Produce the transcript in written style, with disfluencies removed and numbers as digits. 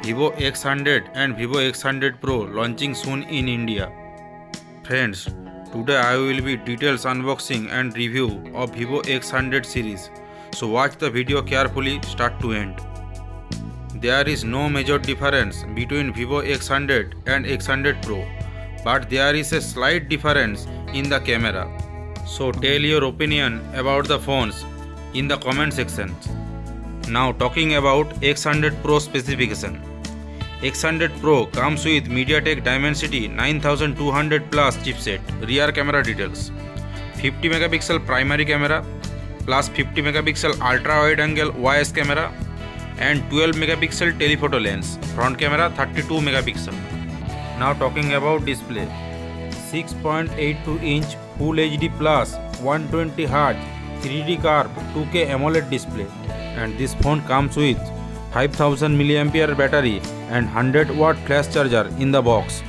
VIVO X100 and VIVO X100 Pro launching soon in India. Friends, today I will be details unboxing and review of VIVO X100 series. So watch the video carefully start to end. There is no major difference between VIVO X100 and X100 Pro, but there is a slight difference in the camera. So tell your opinion about the phones in the comment section. Now talking about X100 Pro specification. X100 Pro comes with MediaTek Dimensity 9200 Plus chipset. Rear camera details: 50 megapixel primary camera plus 50 megapixel ultra wide angle OIS camera and 12 megapixel telephoto lens. Front camera 32 megapixel. Now talking about display. 6.82 inch Full HD plus 120 Hz 3D curved 2K AMOLED display, and this phone comes with 5000 mAh battery and 100 watt flash charger in the box.